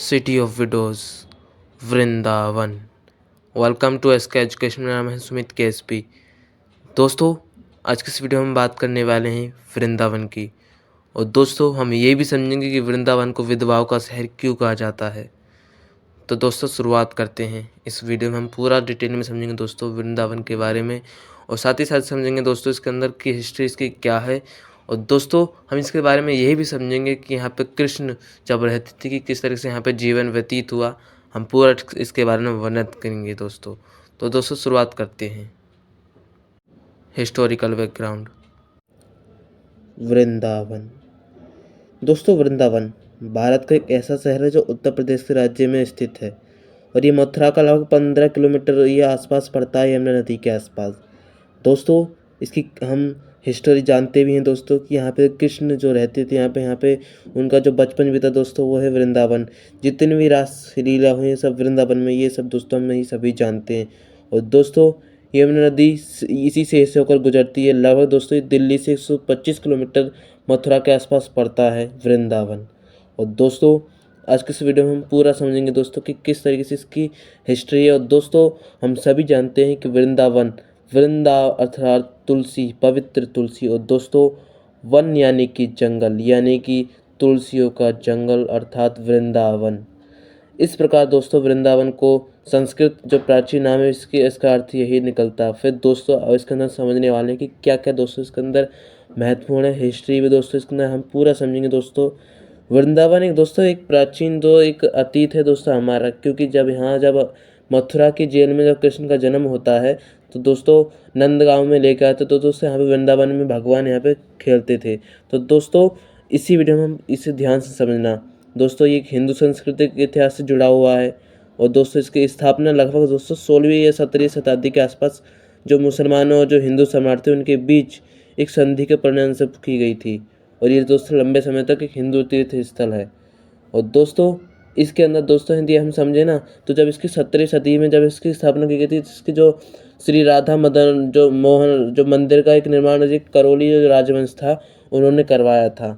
City of widows, Vrindavan. Welcome to SK education. मेरा नाम है सुमित केएसपी। दोस्तों, आज की इस वीडियो में हम बात करने वाले हैं वृंदावन की। और दोस्तों, हम ये भी समझेंगे कि वृंदावन को विधवाओं का शहर क्यों कहा जाता है। तो दोस्तों, शुरुआत करते हैं। इस वीडियो में हम पूरा डिटेल में समझेंगे दोस्तों वृंदावन के बारे में, और साथ ही साथ समझेंगे दोस्तों इसके अंदर की हिस्ट्री इसकी क्या है। और दोस्तों, हम इसके बारे में यही भी समझेंगे कि यहाँ पे कृष्ण जब रहती थी कि किस तरह से यहाँ पे जीवन व्यतीत हुआ। हम पूरा इसके बारे में वर्णन करेंगे दोस्तों। तो दोस्तों, शुरुआत करते हैं। Historical background. वृंदावन। दोस्तों, वृंदावन भारत का एक ऐसा शहर है जो उत्तर प्रदेश के राज्य में स्थित है, और ये मथुरा का लगभग 15 किलोमीटर ये आसपास पड़ता है, यमुना नदी के आसपास। दोस्तों, इसकी हम हिस्टोरी जानते भी हैं दोस्तों कि यहाँ पे कृष्ण जो रहते थे यहाँ पे उनका जो बचपन बीता दोस्तों वो है वृंदावन। जितनी भी रास लीला हुई है सब वृंदावन में, ये सब दोस्तों हम नहीं सभी जानते हैं। और दोस्तों, यमुना नदी इसी से होकर गुजरती है। लगभग दोस्तों ये दिल्ली से 125 किलोमीटर मथुरा के आसपास पड़ता है वृंदावन। और दोस्तों, आज के इस वीडियो में हम पूरा समझेंगे दोस्तों कि किस तरीके से इसकी हिस्ट्री है। और दोस्तों, हम सभी जानते हैं कि वृंदावन, वृंदा अर्थात तुलसी, पवित्र तुलसी, और दोस्तों वन यानी कि जंगल, यानी कि तुलसियों का जंगल अर्थात वृंदावन। इस प्रकार दोस्तों वृंदावन को संस्कृत जो प्राचीन नाम है इसका अर्थ यही निकलता है। फिर दोस्तों अब इसके अंदर समझने वाले हैं कि क्या क्या दोस्तों इसके अंदर महत्वपूर्ण है। हिस्ट्री भी दोस्तों इसके अंदर हम पूरा समझेंगे दोस्तों। वृंदावन एक दोस्तों एक प्राचीन एक अतीत है दोस्तों हमारा, क्योंकि जब मथुरा की जेल में जब कृष्ण का जन्म होता है तो दोस्तों नंदगांव में लेकर आते, तो दोस्तों यहाँ पे वृंदावन में भगवान यहाँ पे खेलते थे। तो दोस्तों इसी वीडियो में हम इसे ध्यान से समझना। दोस्तों ये एक हिंदू संस्कृति के इतिहास से जुड़ा हुआ है। और दोस्तों इसकी स्थापना लगभग दोस्तों 16वीं या 17वीं शताब्दी के आसपास जो मुसलमानों और जो हिंदू सम्राट थे उनके बीच एक संधि के परिणाम से की गई थी। और ये दोस्तों लंबे समय तक एक हिंदू तीर्थ स्थल है। और दोस्तों इसके अंदर दोस्तों हिंदी हम समझे ना, तो जब इसकी 17वीं सदी में जब इसकी स्थापना की गई थी, इसकी जो श्री राधा मदन जो मोहन जो मंदिर का एक निर्माण एक करौली जो राजवंश था उन्होंने करवाया था।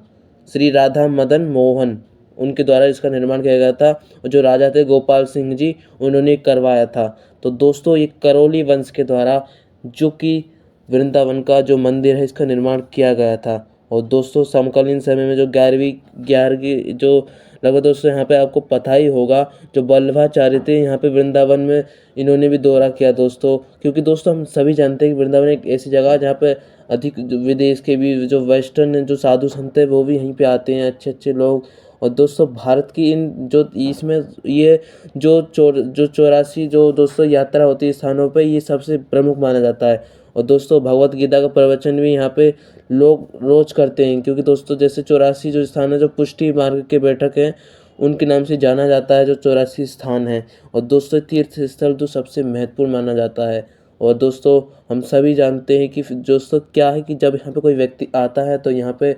श्री राधा मदन मोहन उनके द्वारा इसका निर्माण किया गया था, और जो राजा थे गोपाल सिंह जी उन्होंने करवाया था। तो दोस्तों ये करौली वंश के द्वारा जो कि वृंदावन का जो मंदिर है इसका निर्माण किया गया था। और दोस्तों समकालीन समय में जो 11वीं जो लगभग दोस्तों यहाँ पे आपको पता ही होगा जो वल्लभाचार्य थे यहाँ पे वृंदावन में इन्होंने भी दौरा किया दोस्तों। क्योंकि दोस्तों हम सभी जानते हैं कि वृंदावन एक ऐसी जगह है जहाँ पे अधिक विदेश के भी जो वेस्टर्न जो साधु संत है वो भी यहीं पे आते हैं, अच्छे अच्छे लोग। और दोस्तों भारत की इन जो इसमें ये जो 84 जो दोस्तों यात्रा होती है स्थानों पे, ये सबसे प्रमुख माना जाता है। और दोस्तों भगवत गीता का प्रवचन भी यहाँ पे लोग रोज करते हैं, क्योंकि दोस्तों जैसे 84 जो स्थान है जो पुष्टि मार्ग के बैठक हैं उनके नाम से जाना जाता है, जो 84 स्थान है। और दोस्तों तीर्थ स्थल तो सबसे महत्वपूर्ण माना जाता है। और दोस्तों हम सभी जानते हैं कि दोस्तों क्या है कि जब यहाँ पे कोई व्यक्ति आता है तो यहाँ पे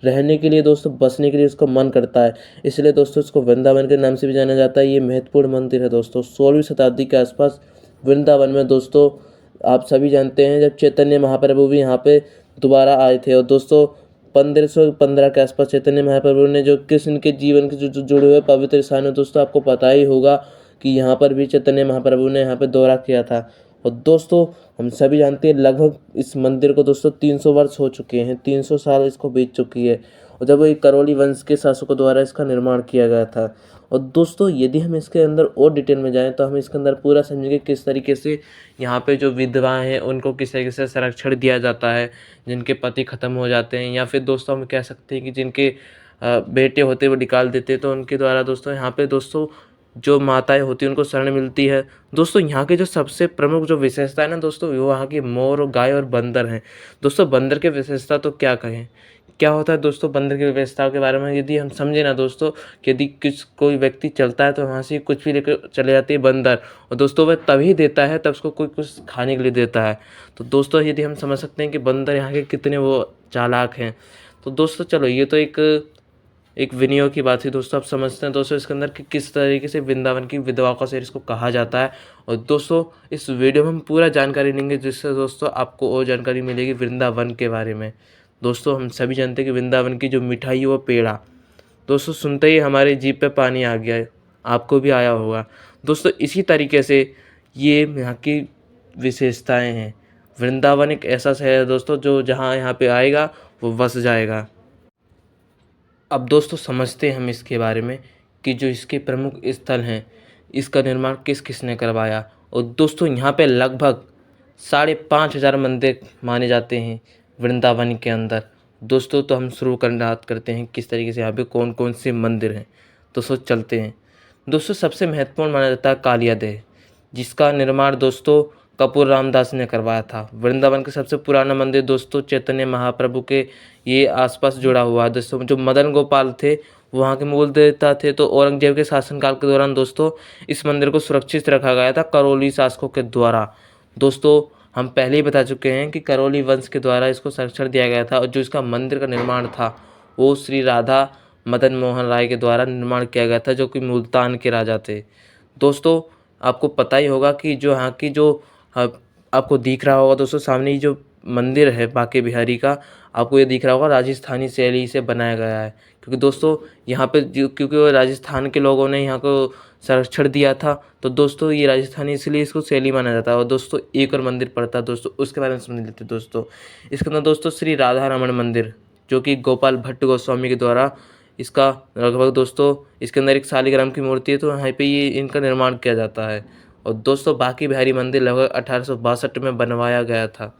रहने के लिए दोस्तों बसने के लिए उसको मन करता है, इसलिए दोस्तों इसको वृंदावन के नाम से भी जाना जाता है। ये महत्वपूर्ण मंदिर है दोस्तों 16वीं शताब्दी के आसपास वृंदावन में। दोस्तों आप सभी जानते हैं जब चैतन्य महाप्रभु भी यहाँ पे दोबारा आए थे। और दोस्तों 1515 के आसपास चैतन्य महाप्रभु ने जो कृष्ण के जीवन के जो जुड़े हुए पवित्र स्थान है दोस्तों आपको पता ही होगा कि यहाँ पर भी चैतन्य महाप्रभु ने यहाँ पे दौरा किया था। और दोस्तों हम सभी जानते हैं लगभग इस मंदिर को दोस्तों 300 वर्ष हो चुके हैं, 300 साल इसको बीत चुकी है, और जब एक करौली वंश के शासकों द्वारा इसका निर्माण किया गया था। और दोस्तों यदि हम इसके अंदर और डिटेल में जाएं तो हम इसके अंदर पूरा समझेंगे किस तरीके से यहाँ पे जो विधवाएं हैं उनको किस तरीके से संरक्षण दिया जाता है, जिनके पति ख़त्म हो जाते हैं, या फिर दोस्तों हम कह सकते हैं कि जिनके बेटे होते वो निकाल देते, तो उनके द्वारा दोस्तों यहाँ पे दोस्तों जो माताएं होती हैं उनको शरण मिलती है। दोस्तों यहाँ के जो सबसे प्रमुख जो विशेषता है ना दोस्तों वो वहाँ की मोर और गाय और बंदर हैं। दोस्तों बंदर की विशेषता तो क्या कहें, क्या होता है दोस्तों बंदर की विशेषताओं के बारे में यदि हम समझे ना दोस्तों कि यदि कोई व्यक्ति चलता है तो वहाँ से कुछ भी लेकर चले जाते हैं बंदर, और दोस्तों वह तभी देता है तब उसको कोई कुछ खाने के लिए देता है। तो दोस्तों यदि हम समझ सकते हैं कि बंदर यहाँ के कितने वो चालाक हैं। तो दोस्तों चलो ये तो एक विनियोग की बात थी दोस्तों। आप समझते हैं दोस्तों इसके अंदर कि किस तरीके से वृंदावन की विधवाओं का शहर इसको कहा जाता है। और दोस्तों इस वीडियो में हम पूरा जानकारी लेंगे जिससे दोस्तों आपको और जानकारी मिलेगी वृंदावन के बारे में। दोस्तों हम सभी जानते हैं कि वृंदावन की जो मिठाई है वो पेड़ा, दोस्तों सुनते ही हमारे जीभ पे पानी आ गया है। आपको भी आया होगा। दोस्तों इसी तरीके से ये यहाँ की विशेषताएं हैं। वृंदावन एक ऐसा शहर है दोस्तों जो जहाँ यहाँ पे आएगा वो बस जाएगा। अब दोस्तों समझते हैं हम इसके बारे में कि जो इसके प्रमुख स्थल हैं, इसका निर्माण किस किसने करवाया। और दोस्तों यहाँ पे लगभग 5,500 मंदिर माने जाते हैं वृंदावन के अंदर। दोस्तों तो हम शुरू बात करते हैं किस तरीके से यहाँ पे कौन कौन से मंदिर हैं। दोस्तों चलते हैं। दोस्तों सबसे महत्वपूर्ण माना जाता है कालियादेह, जिसका निर्माण दोस्तों कपूर रामदास ने करवाया था। वृंदावन का सबसे पुराना मंदिर दोस्तों चैतन्य महाप्रभु के ये आसपास जुड़ा हुआ है। दोस्तों जो मदन गोपाल थे वहाँ के मूल देवता थे, तो औरंगजेब के शासनकाल के दौरान दोस्तों इस मंदिर को सुरक्षित रखा गया था करौली शासकों के द्वारा। दोस्तों हम पहले ही बता चुके हैं कि करौली वंश के द्वारा इसको संरक्षण दिया गया था, और जो इसका मंदिर का निर्माण था वो श्री राधा मदन मोहन राय के द्वारा निर्माण किया गया था, जो कि मुल्तान के राजा थे। दोस्तों आपको पता ही होगा कि जो यहाँ की जो आपको दिख रहा होगा दोस्तों सामने ही जो मंदिर है बांके बिहारी का, आपको ये दिख रहा होगा राजस्थानी शैली से बनाया गया है। क्योंकि दोस्तों यहाँ पे क्योंकि वो राजस्थान के लोगों ने यहाँ को संरक्षण दिया था, तो दोस्तों ये राजस्थानी इसलिए इसको शैली माना जाता है। और दोस्तों एक और मंदिर पड़ता है दोस्तों, उसके बारे में समझ लेते हैं दोस्तों। इसके अंदर दोस्तों श्री राधा रमण मंदिर, जो कि गोपाल भट्ट गोस्वामी के द्वारा इसका लगभग दोस्तों इसके अंदर एक शालिग्राम की मूर्ति है, तो यहाँ पे ये इनका निर्माण किया जाता है। और दोस्तों बांके बिहारी मंदिर लगभग 1862 में बनवाया गया था।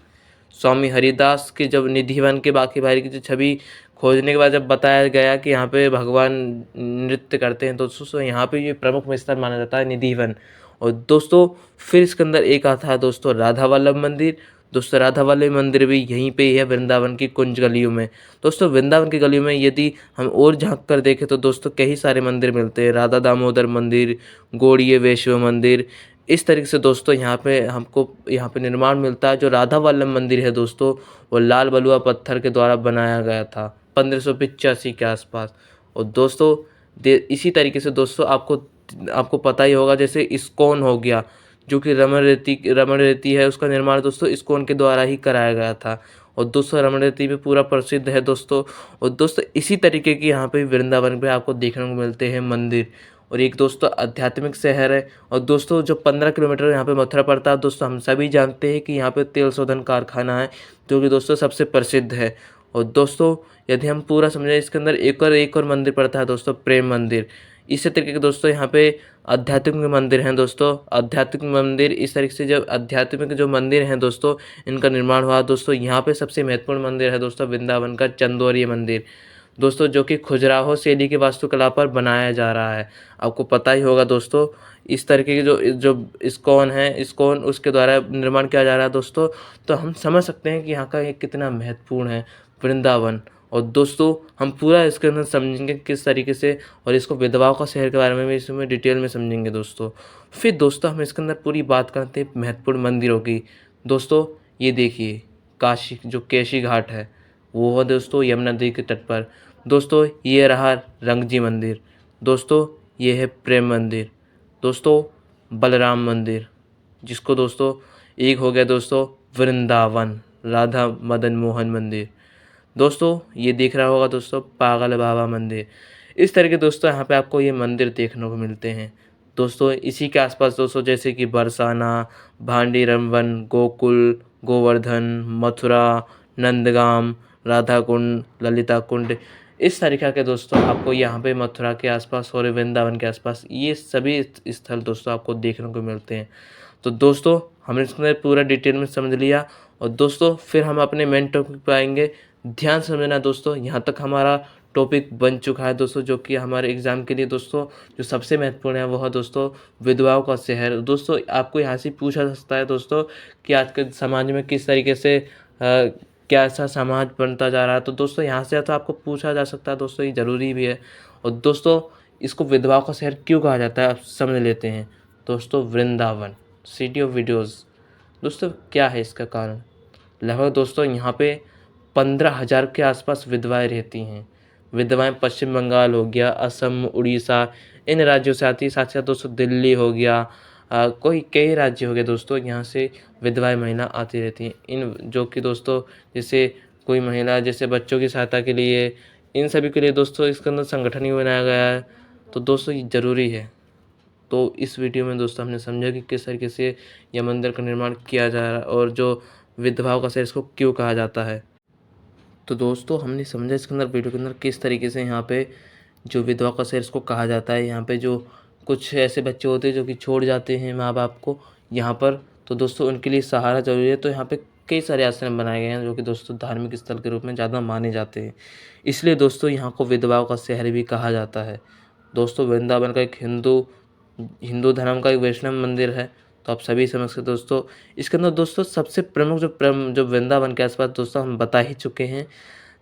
स्वामी हरिदास के जब निधिवन के बांके बिहारी की जो छवि खोजने के बाद जब बताया गया कि यहाँ पे भगवान नृत्य करते हैं, तो दोस्तों यहाँ पे ये प्रमुख स्थल माना जाता है निधिवन। और दोस्तों फिर इसके अंदर एक आता है दोस्तों राधा वल्लभ मंदिर। दोस्तों राधा वल्लभ मंदिर भी यहीं पे ही है वृंदावन की कुंज गलियों में। दोस्तों वृंदावन की गलियों में यदि हम और झांक कर देखें तो दोस्तों कई सारे मंदिर मिलते हैं। राधा दामोदर मंदिर, गौड़ीय वैष्णव मंदिर, इस तरीके से दोस्तों यहाँ पे हमको यहाँ पे निर्माण मिलता है। जो राधा वल्लभ मंदिर है दोस्तों वो लाल बलुआ पत्थर के द्वारा बनाया गया था 1585 के आसपास। और दोस्तों इसी तरीके से दोस्तों आपको पता ही होगा जैसे इस्कॉन हो गया, जो कि रमण रेती है, उसका निर्माण दोस्तों इस्कॉन के द्वारा ही कराया गया था। और दोस्तों रमण रेती भी पूरा प्रसिद्ध है दोस्तों। और दोस्तों इसी तरीके की यहाँ पे वृंदावन पे आपको देखने को मिलते हैं मंदिर। और एक दोस्तों आध्यात्मिक शहर है। और दोस्तों जो 15 किलोमीटर यहाँ पे मथुरा पड़ता है दोस्तों, हम सभी जानते हैं कि यहाँ पे तेल शोधन कारखाना है, जो कि दोस्तों सबसे प्रसिद्ध है। और दोस्तों यदि हम पूरा समझें इसके अंदर एक और मंदिर पड़ता है दोस्तों प्रेम मंदिर। इसी तरीके के दोस्तों यहाँ पे आध्यात्मिक मंदिर हैं दोस्तों। आध्यात्मिक मंदिर इस तरीके से जब आध्यात्मिक जो मंदिर हैं दोस्तों इनका निर्माण हुआ दोस्तों। यहाँ पे सबसे महत्वपूर्ण मंदिर है दोस्तों वृंदावन का चंदौरी मंदिर दोस्तों, जो कि खजुराहो शैली की वास्तुकला पर बनाया जा रहा है। आपको पता ही होगा दोस्तों इस तरीके की जो इस्कॉन उसके द्वारा निर्माण किया जा रहा है दोस्तों। तो हम समझ सकते हैं कि यहाँ का ये कितना महत्वपूर्ण है वृंदावन। और दोस्तों हम पूरा इसके अंदर समझेंगे किस तरीके से, और इसको विधवाओं का शहर के बारे में भी इसमें डिटेल में समझेंगे दोस्तों। फिर दोस्तों हम इसके अंदर पूरी बात करते हैं महत्वपूर्ण मंदिरों की। दोस्तों ये देखिए काशी जो केशी घाट है वो है दोस्तों यमुना नदी के तट पर। दोस्तों ये रहा रंगजी मंदिर। दोस्तों ये है प्रेम मंदिर। दोस्तों बलराम मंदिर, जिसको दोस्तों एक हो गया दोस्तों वृंदावन राधा मदन मोहन मंदिर। दोस्तों ये दिख रहा होगा दोस्तों पागल बाबा मंदिर। इस तरह के दोस्तों यहाँ पे आपको ये मंदिर देखने को मिलते हैं दोस्तों। इसी के आसपास दोस्तों जैसे कि बरसाना, भांडी रमवन, गोकुल, गोवर्धन, मथुरा, नंदगाम, राधा कुंड, ललिता कुंड, इस तरीक़ा के दोस्तों आपको यहाँ पे मथुरा के आसपास और वृंदावन के आसपास ये सभी स्थल दोस्तों आपको देखने को मिलते हैं। तो दोस्तों हमने इसमें पूरा डिटेल में समझ लिया। और दोस्तों फिर हम अपने मेन टॉपिक पर आएंगे। ध्यान से समझना दोस्तों, यहाँ तक हमारा टॉपिक बन चुका है दोस्तों, जो कि हमारे एग्ज़ाम के लिए दोस्तों जो सबसे महत्वपूर्ण है वो है दोस्तों विधवाओं का शहर। दोस्तों आपको यहाँ से पूछा जा सकता है दोस्तों कि आज के समाज में किस तरीके से क्या ऐसा समाज बनता जा रहा है। तो दोस्तों यहाँ से तो आपको पूछा जा सकता है दोस्तों, ये ज़रूरी भी है। और दोस्तों इसको विधवाओं का शहर क्यों कहा जाता है आप समझ लेते हैं दोस्तों। वृंदावन सिटी ऑफ विडोज़, दोस्तों क्या है इसका कारण। लगभग दोस्तों यहाँ पे 15,000 के आसपास विधवाएं रहती हैं। विधवाएं पश्चिम बंगाल हो गया, असम, उड़ीसा, इन राज्यों से आती है। साथ साथ दोस्तों दिल्ली हो गया, कई राज्य हो गए दोस्तों, यहाँ से विधवाएं महिला आती रहती हैं। इन जो कि दोस्तों जैसे कोई महिला जैसे बच्चों की सहायता के लिए, इन सभी के लिए दोस्तों इसके अंदर संगठन ही बनाया गया है। तो दोस्तों ये ज़रूरी है तो इस वीडियो में दोस्तों हमने समझा कि किस तरीके से यह मंदिर का निर्माण किया जा रहा है और जो विधवाओं का शहर इसको क्यों कहा जाता है। तो दोस्तों हमने समझा इसके अंदर वीडियो के अंदर किस तरीके से यहाँ पे जो विधवा का शहर इसको कहा जाता है। यहाँ पे जो कुछ ऐसे बच्चे होते हैं जो कि छोड़ जाते हैं माँ बाप को यहाँ पर, तो दोस्तों उनके लिए सहारा जरूरी है। तो यहाँ पे कई सारे आश्रम बनाए गए हैं जो कि दोस्तों धार्मिक स्थल के रूप में ज़्यादा माने जाते हैं, इसलिए दोस्तों यहाँ को विधवाओं का शहर भी कहा जाता है। दोस्तों वृंदावन का एक हिंदू धर्म का एक वैष्णव मंदिर है, तो आप सभी समझ सकते दोस्तों। इसके अंदर दोस्तों सबसे प्रमुख जो वृंदावन के आसपास दोस्तों हम बता ही चुके हैं,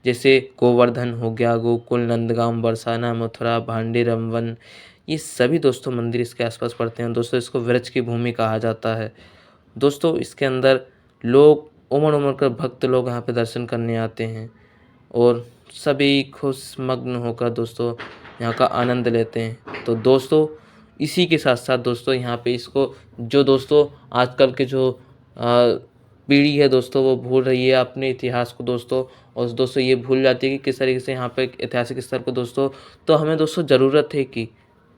जैसे गोवर्धन हो गया, गोकुल, नंदगांव, बरसाना, मथुरा, भांडी, रमवन, ये सभी दोस्तों मंदिर इसके आसपास पड़ते हैं। दोस्तों इसको व्रज की भूमि कहा जाता है। दोस्तों इसके अंदर लोग उमड़ उमड़ कर भक्त लोग यहाँ पे दर्शन करने आते हैं और सभी खुश मग्न होकर दोस्तों यहाँ का आनंद लेते हैं। तो दोस्तों इसी के साथ साथ दोस्तों यहाँ पे इसको जो दोस्तों आजकल के जो पीढ़ी है दोस्तों वो भूल रही है अपने इतिहास को दोस्तों, और दोस्तों ये भूल जाती है कि किस तरीके से यहाँ पे ऐतिहासिक स्थल को दोस्तों, तो हमें दोस्तों ज़रूरत है कि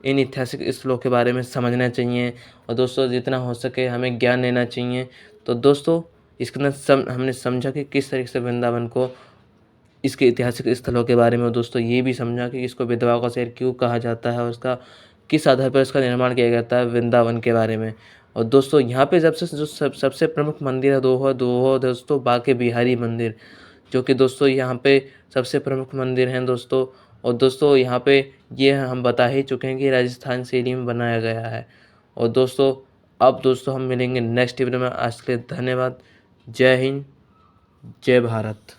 इन ऐतिहासिक स्थलों के बारे में समझना चाहिए और दोस्तों जितना हो सके हमें ज्ञान लेना चाहिए। तो दोस्तों इसके अंदर हमने समझा कि किस तरीके से वृंदावन को इसके ऐतिहासिक स्थलों के बारे में, दोस्तों ये भी समझा कि इसको विधवाओं का शहर क्यों कहा जाता है और उसका किस आधार पर इसका निर्माण किया जाता है वृंदावन के बारे में। और दोस्तों यहाँ पे जो सबसे प्रमुख मंदिर है दो दोस्तों बांके बिहारी मंदिर, जो कि दोस्तों यहाँ पे सबसे प्रमुख मंदिर हैं दोस्तों। और दोस्तों यहाँ पे ये हम बता ही चुके हैं कि राजस्थान शैली में बनाया गया है। और दोस्तों अब दोस्तों हम मिलेंगे नेक्स्ट वीडियो में। आज के लिए धन्यवाद। जय हिंद, जय भारत।